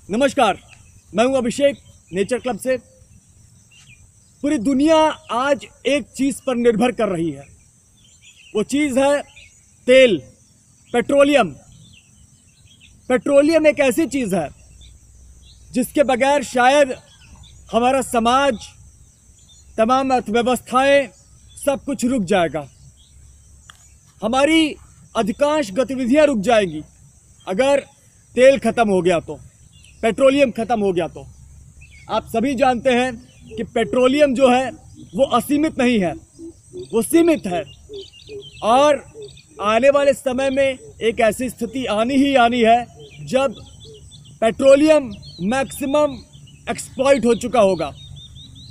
नमस्कार, मैं हूं अभिषेक नेचर क्लब से। पूरी दुनिया आज एक चीज़ पर निर्भर कर रही है, वो चीज़ है तेल, पेट्रोलियम। पेट्रोलियम एक ऐसी चीज़ है जिसके बगैर शायद हमारा समाज, तमाम अर्थव्यवस्थाएं, सब कुछ रुक जाएगा। हमारी अधिकांश गतिविधियां रुक जाएंगी अगर तेल खत्म हो गया तो, पेट्रोलियम खत्म हो गया तो। आप सभी जानते हैं कि पेट्रोलियम जो है वो असीमित नहीं है, वो सीमित है। और आने वाले समय में एक ऐसी स्थिति आनी ही आनी है जब पेट्रोलियम मैक्सिमम एक्सप्लॉइट हो चुका होगा।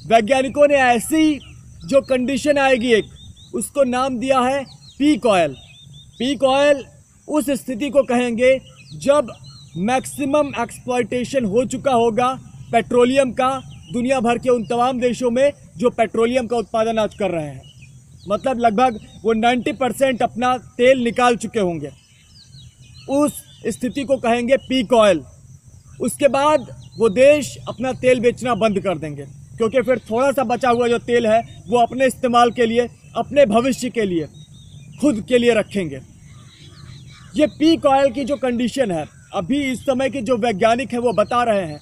वैज्ञानिकों ने ऐसी जो कंडीशन आएगी, एक उसको नाम दिया है पीक ऑयल। पीक ऑयल उस स्थिति को कहेंगे जब मैक्सिमम एक्सप्लॉइटेशन हो चुका होगा पेट्रोलियम का, दुनिया भर के उन तमाम देशों में जो पेट्रोलियम का उत्पादन आज कर रहे हैं। मतलब लगभग वो 90% अपना तेल निकाल चुके होंगे। उस स्थिति को कहेंगे पीक ऑयल। उसके बाद वो देश अपना तेल बेचना बंद कर देंगे, क्योंकि फिर थोड़ा सा बचा हुआ जो तेल है वो अपने इस्तेमाल के लिए, अपने भविष्य के लिए, खुद के लिए रखेंगे। ये पीक ऑयल की जो कंडीशन है, अभी इस समय के जो वैज्ञानिक हैं वो बता रहे हैं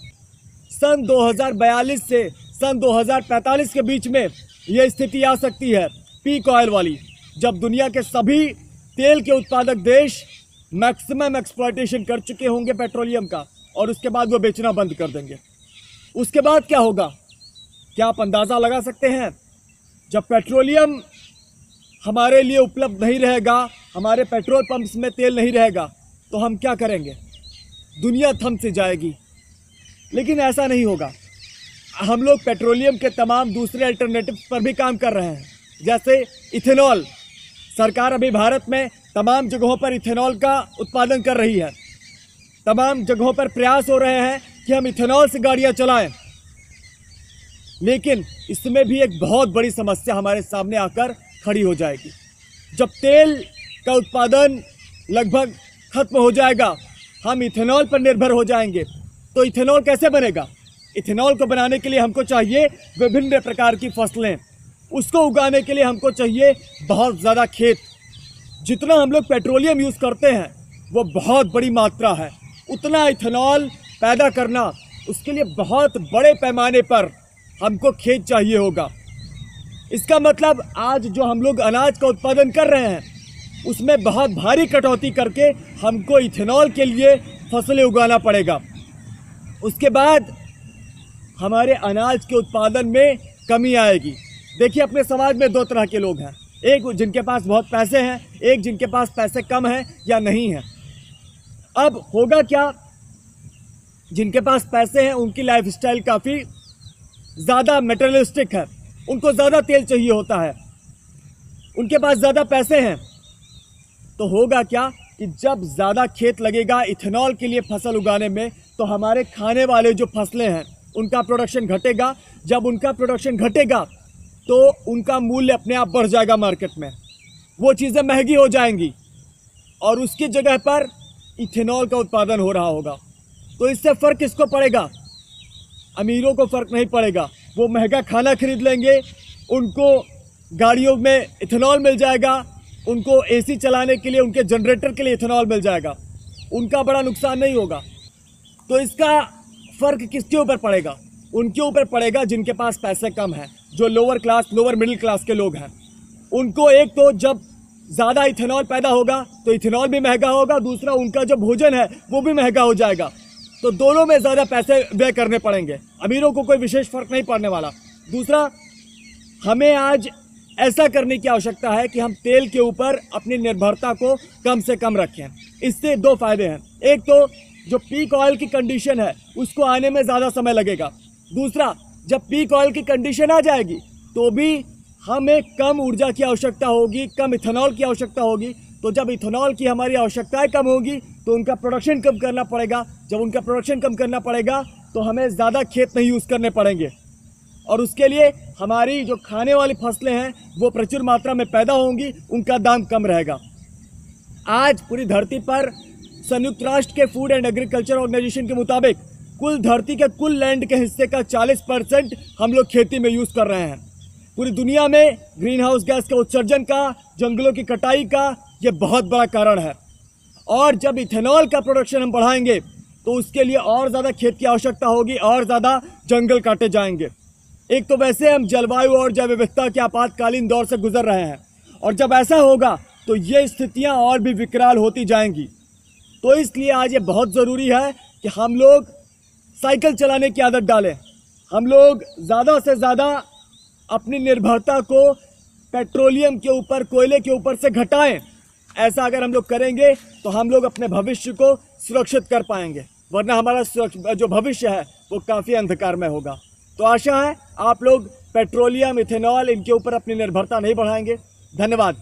सन 2042 से सन 2045 के बीच में ये स्थिति आ सकती है पीक ऑयल वाली, जब दुनिया के सभी तेल के उत्पादक देश मैक्सिमम एक्सप्लॉइटेशन कर चुके होंगे पेट्रोलियम का, और उसके बाद वो बेचना बंद कर देंगे। उसके बाद क्या होगा, क्या आप अंदाज़ा लगा सकते हैं? जब पेट्रोलियम हमारे लिए उपलब्ध नहीं रहेगा, हमारे पेट्रोल पंप्स में तेल नहीं रहेगा, तो हम क्या करेंगे? दुनिया थम से जाएगी। लेकिन ऐसा नहीं होगा। हम लोग पेट्रोलियम के तमाम दूसरे अल्टरनेटिव्स पर भी काम कर रहे हैं, जैसे इथेनॉल। सरकार अभी भारत में तमाम जगहों पर इथेनॉल का उत्पादन कर रही है। तमाम जगहों पर प्रयास हो रहे हैं कि हम इथेनॉल से गाड़ियां चलाएं। लेकिन इसमें भी एक बहुत बड़ी समस्या हमारे सामने आकर खड़ी हो जाएगी। जब तेल का उत्पादन लगभग खत्म हो जाएगा, हम इथेनॉल पर निर्भर हो जाएंगे। तो इथेनॉल कैसे बनेगा? इथेनॉल को बनाने के लिए हमको चाहिए विभिन्न प्रकार की फसलें। उसको उगाने के लिए हमको चाहिए बहुत ज़्यादा खेत। जितना हम लोग पेट्रोलियम यूज़ करते हैं वो बहुत बड़ी मात्रा है। उतना इथेनॉल पैदा करना, उसके लिए बहुत बड़े पैमाने पर हमको खेत चाहिए होगा। इसका मतलब आज जो हम लोग अनाज का उत्पादन कर रहे हैं उसमें बहुत भारी कटौती करके हमको इथेनॉल के लिए फसलें उगाना पड़ेगा। उसके बाद हमारे अनाज के उत्पादन में कमी आएगी। देखिए, अपने समाज में दो तरह के लोग हैं, एक जिनके पास बहुत पैसे हैं, एक जिनके पास पैसे कम हैं या नहीं हैं। अब होगा क्या, जिनके पास पैसे हैं उनकी लाइफस्टाइल काफ़ी ज़्यादा मटेरियलिस्टिक है, उनको ज़्यादा तेल चाहिए होता है, उनके पास ज़्यादा पैसे हैं। तो होगा क्या कि जब ज़्यादा खेत लगेगा इथेनॉल के लिए फसल उगाने में, तो हमारे खाने वाले जो फसलें हैं उनका प्रोडक्शन घटेगा। जब उनका प्रोडक्शन घटेगा तो उनका मूल्य अपने आप बढ़ जाएगा मार्केट में, वो चीज़ें महंगी हो जाएंगी और उसकी जगह पर इथेनॉल का उत्पादन हो रहा होगा। तो इससे फ़र्क किसको पड़ेगा? अमीरों को फ़र्क नहीं पड़ेगा। वो महंगा खाना खरीद लेंगे, उनको गाड़ियों में इथेनॉल मिल जाएगा, उनको एसी चलाने के लिए उनके जनरेटर के लिए इथेनॉल मिल जाएगा, उनका बड़ा नुकसान नहीं होगा। तो इसका फ़र्क किसके ऊपर पड़ेगा? उनके ऊपर पड़ेगा जिनके पास पैसे कम हैं, जो lower class, lower middle class के लोग हैं। उनको एक तो जब ज़्यादा इथेनॉल पैदा होगा तो इथेनॉल भी महंगा होगा, दूसरा उनका जो भोजन है वो भी महंगा हो जाएगा। तो दोनों में ज़्यादा पैसे व्यय करने पड़ेंगे। अमीरों को कोई विशेष फ़र्क नहीं पड़ने वाला। दूसरा, हमें आज ऐसा करने की आवश्यकता है कि हम तेल के ऊपर अपनी निर्भरता को कम से कम रखें। इससे दो फायदे हैं, एक तो जो पीक ऑयल की कंडीशन है उसको आने में ज़्यादा समय लगेगा। दूसरा, जब पीक ऑयल की कंडीशन आ जाएगी तो भी हमें कम ऊर्जा की आवश्यकता होगी, कम इथेनॉल की आवश्यकता होगी। तो जब इथेनॉल की हमारी आवश्यकताएं कम होगी तो उनका प्रोडक्शन कम करना पड़ेगा। जब उनका प्रोडक्शन कम करना पड़ेगा तो हमें ज़्यादा खेत नहीं यूज़ करने पड़ेंगे, और उसके लिए हमारी जो खाने वाली फसलें हैं वो प्रचुर मात्रा में पैदा होंगी, उनका दाम कम रहेगा। आज पूरी धरती पर संयुक्त राष्ट्र के फूड एंड एग्रीकल्चर ऑर्गेनाइजेशन के मुताबिक कुल धरती के कुल लैंड के हिस्से का 40% हम लोग खेती में यूज़ कर रहे हैं। पूरी दुनिया में ग्रीन हाउस गैस के उत्सर्जन का, जंगलों की कटाई का ये बहुत बड़ा कारण है। और जब इथेनॉल का प्रोडक्शन हम बढ़ाएंगे तो उसके लिए और ज़्यादा खेत की आवश्यकता होगी, और ज़्यादा जंगल काटे जाएंगे। एक तो वैसे हम जलवायु और जैव विविधता के आपातकालीन दौर से गुजर रहे हैं, और जब ऐसा होगा तो ये स्थितियां और भी विकराल होती जाएंगी। तो इसलिए आज ये बहुत ज़रूरी है कि हम लोग साइकिल चलाने की आदत डालें। हम लोग ज़्यादा से ज़्यादा अपनी निर्भरता को पेट्रोलियम के ऊपर, कोयले के ऊपर से घटाएं। ऐसा अगर हम लोग करेंगे तो हम लोग अपने भविष्य को सुरक्षित कर पाएंगे, वरना हमारा जो भविष्य है वो काफ़ी अंधकारमय होगा। तो आशा है आप लोग पेट्रोलियम, इथेनॉल, इनके ऊपर अपनी निर्भरता नहीं बढ़ाएंगे। धन्यवाद।